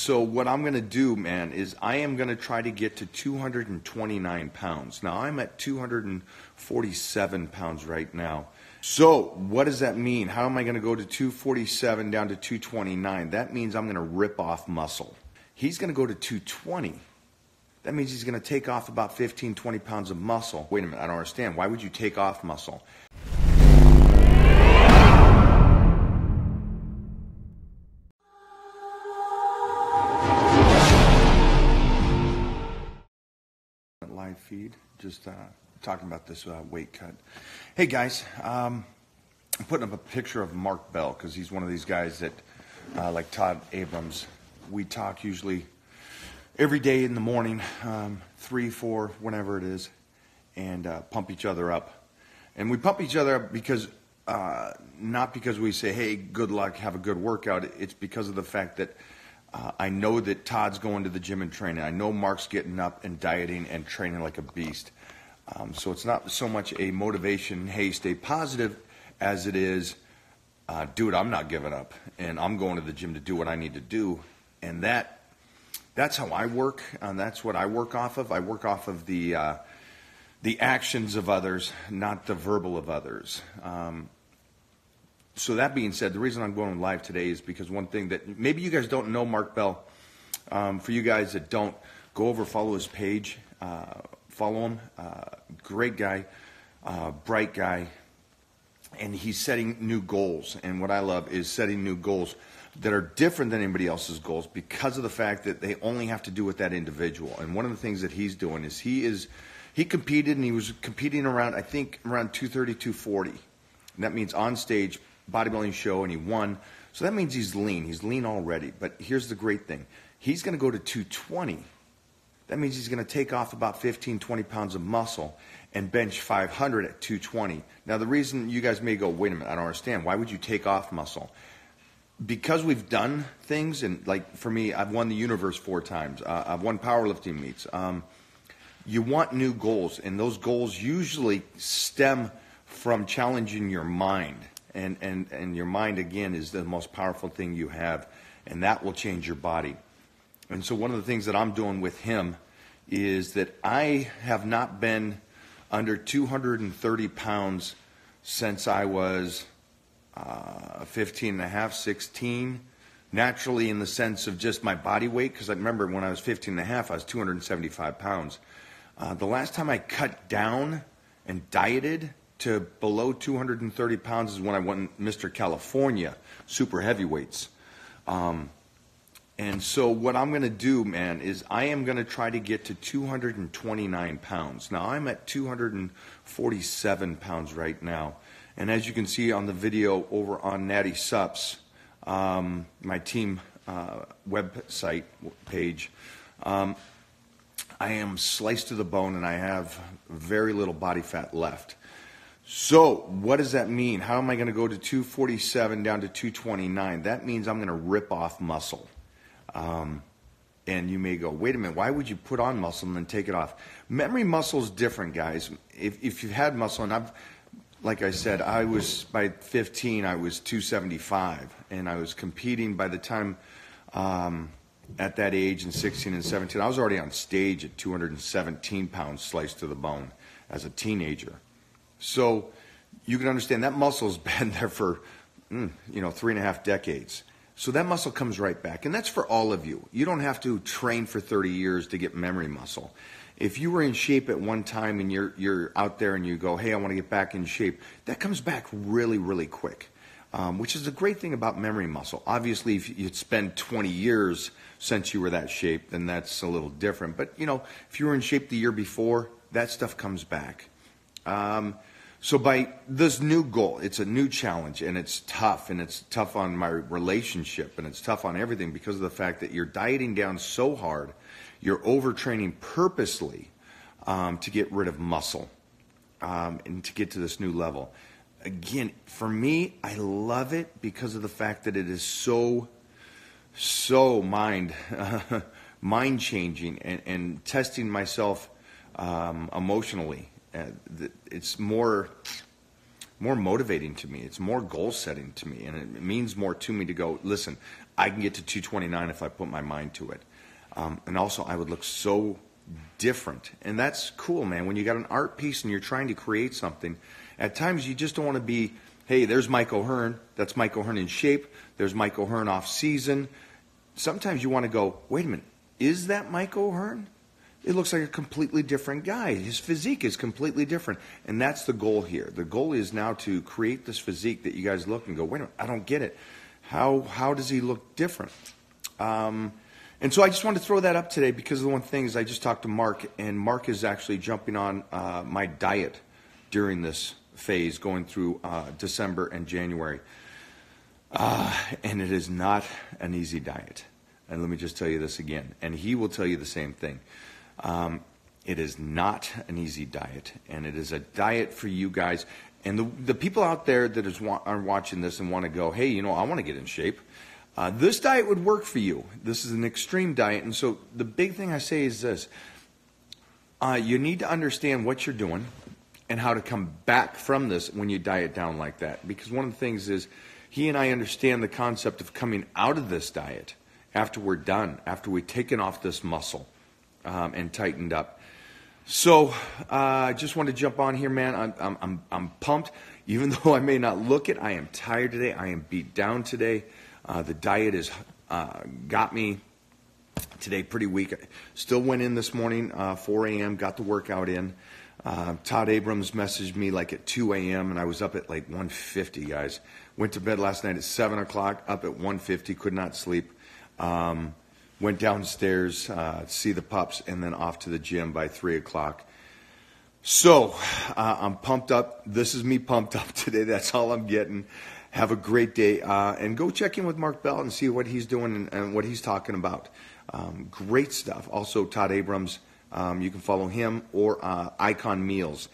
So what I'm going to do, man, is I am going to try to get to 229 pounds. Now, I'm at 247 pounds right now. So what does that mean? How am I going to go to 247 down to 229? That means I'm going to rip off muscle. He's going to go to 220. That means he's going to take off about 15, 20 pounds of muscle. Wait a minute, I don't understand. Why would you take off muscle? Live feed, just talking about this weight cut. Hey guys, I'm putting up a picture of Mark Bell because he's one of these guys that, like Todd Abrams, we talk usually every day in the morning, 3, 4, whenever it is, and pump each other up. And we pump each other up because, not because we say, hey, good luck, have a good workout. It's because of the fact that I know that Todd's going to the gym and training. I know Mark's getting up and dieting and training like a beast. So it's not so much a motivation, hey, stay positive, as it is, dude, I'm not giving up. And I'm going to the gym to do what I need to do. And that's how I work. And that's what I work off of. I work off of the actions of others, not the verbal of others. So that being said, the reason I'm going live today is because one thing that maybe you guys don't know Mark Bell. For you guys that don't, go over, follow his page, follow him. Great guy, bright guy, and he's setting new goals. And what I love is setting new goals that are different than anybody else's goals because of the fact that they only have to do with that individual. And one of the things that he's doing is he competed, and he was competing around, I think, around 230, 240. And that means on stage, bodybuilding show, and he won. So that means he's lean. He's lean already. But here's the great thing. He's going to go to 220. That means he's going to take off about 15, 20 pounds of muscle and bench 500 at 220. Now, the reason you guys may go, wait a minute, I don't understand. Why would you take off muscle? Because we've done things, and like for me, I've won the universe 4 times. I've won powerlifting meets. You want new goals, and those goals usually stem from challenging your mind. And your mind, again, is the most powerful thing you have, and that will change your body. And so one of the things that I'm doing with him is that I have not been under 230 pounds since I was 15 and a half, 16, naturally in the sense of just my body weight, because I remember when I was 15 and a half, I was 275 pounds. The last time I cut down and dieted to below 230 pounds is when I won Mr. California, super heavyweights. And so what I'm going to do, man, is I am going to try to get to 229 pounds. Now, I'm at 247 pounds right now. And as you can see on the video over on Natty Sups, my team website page, I am sliced to the bone and I have very little body fat left. So what does that mean? How am I going to go to 247 down to 229? That means I'm going to rip off muscle. And you may go, wait a minute, why would you put on muscle and then take it off? Memory muscle is different, guys. If you've had muscle, and like I said, by 15, I was 275, and I was competing by the time, at that age in 16 and 17, I was already on stage at 217 pounds sliced to the bone as a teenager. So you can understand that muscle's been there for, 3.5 decades. So that muscle comes right back. And that's for all of you. You don't have to train for 30 years to get memory muscle. If you were in shape at one time and you're out there and you go, hey, I want to get back in shape, that comes back really, really quick, which is the great thing about memory muscle. Obviously, if you'd spend 20 years since you were that shape, then that's a little different. But, if you were in shape the year before, that stuff comes back. So by this new goal, it's a new challenge, and it's tough on my relationship, and it's tough on everything because of the fact that you're dieting down so hard, you're overtraining purposely to get rid of muscle and to get to this new level. Again, for me, I love it because of the fact that it is so mind-changing and testing myself emotionally. It's more motivating to me. It's more goal setting to me, and it means more to me to go, listen, I can get to 229 if I put my mind to it. And also, I would look so different. And that's cool, man. When you got an art piece and you're trying to create something, at times you just don't want to be, hey, there's Mike O'Hearn. That's Mike O'Hearn in shape. There's Mike O'Hearn off season. Sometimes you want to go, wait a minute, is that Mike O'Hearn? It looks like a completely different guy. His physique is completely different. And that's the goal here. The goal is now to create this physique that you guys look and go, wait a minute, I don't get it. How does he look different? And so I just wanted to throw that up today because the one thing is I just talked to Mark, and Mark is actually jumping on my diet during this phase going through December and January. And it is not an easy diet. And let me just tell you this again, and he will tell you the same thing. It is not an easy diet, and it is a diet for you guys. And the people out there that are watching this and want to go, hey, I want to get in shape. This diet would work for you. This is an extreme diet. And so the big thing I say is this. You need to understand what you're doing and how to come back from this when you diet down like that. Because one of the things is he and I understand the concept of coming out of this diet after we're done, after we've taken off this muscle and tightened up. So I just want to jump on here, man. I'm pumped. Even though I may not look it, I am tired today. I am beat down today. The diet has got me today pretty weak. I still went in this morning, 4 a.m., got the workout in. Todd Abrams messaged me like at 2 a.m., and I was up at like 1:50, guys. Went to bed last night at 7 o'clock, up at 1:50, could not sleep. Went downstairs to see the pups, and then off to the gym by 3 o'clock. So I'm pumped up. This is me pumped up today. That's all I'm getting. Have a great day. And go check in with Mark Bell and see what he's doing and what he's talking about. Great stuff. Also, Todd Abrams, you can follow him, or Icon Meals.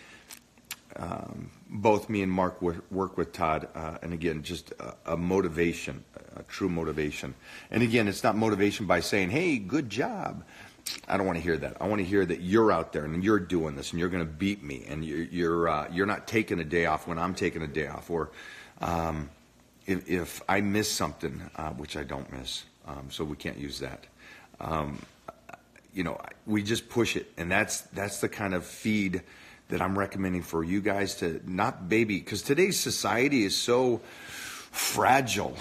Both me and Mark work with Todd. And again, just a motivation, a true motivation. And again, it's not motivation by saying, hey, good job. I don't want to hear that. I want to hear that you're out there and you're doing this and you're going to beat me and you're not taking a day off when I'm taking a day off, or if I miss something, which I don't miss, so we can't use that. We just push it, and that's the kind of feed that I'm recommending for you guys to not baby, because today's society is so fragile.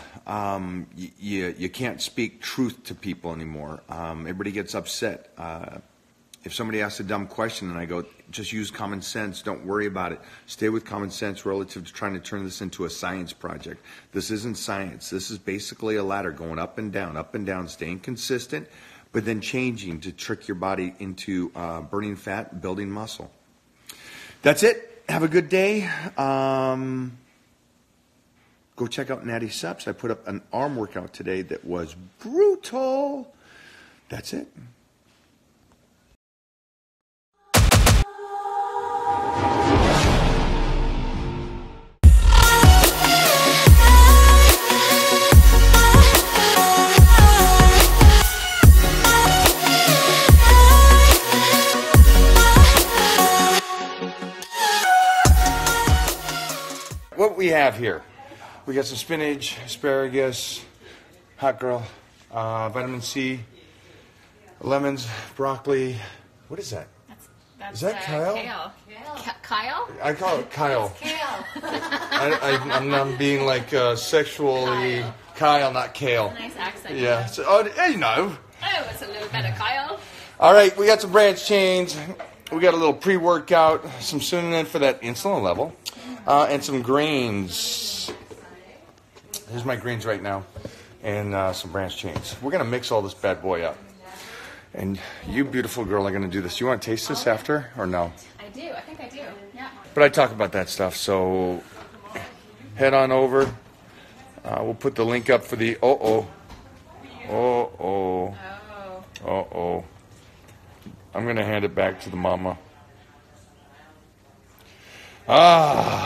You can't speak truth to people anymore. Everybody gets upset. If somebody asks a dumb question and I go, just use common sense, don't worry about it. Stay with common sense relative to trying to turn this into a science project. This isn't science. This is basically a ladder going up and down, staying consistent, but then changing to trick your body into burning fat, building muscle. That's it. Have a good day. Go check out Natty Seps. I put up an arm workout today that was brutal. That's it. What we have here, we got some spinach, asparagus, hot girl, vitamin C, lemons, broccoli. What is that? Is that Kyle? Kale. Kyle? I call it Kyle. It's kale. I'm being like sexually Kyle, not Kale. Nice accent. Yeah. So, you know. Oh, it's a little better Kyle. All right, we got some branch chains. We got a little pre-workout, some cinnamon for that insulin level, and some greens. Here's my greens right now, and some branch chains. We're going to mix all this bad boy up. And you, beautiful girl, are going to do this. You want to taste this after, or no? I do. I think I do. Yeah. But I talk about that stuff, so head on over. We'll put the link up for the I'm going to hand it back to the mama. Ah.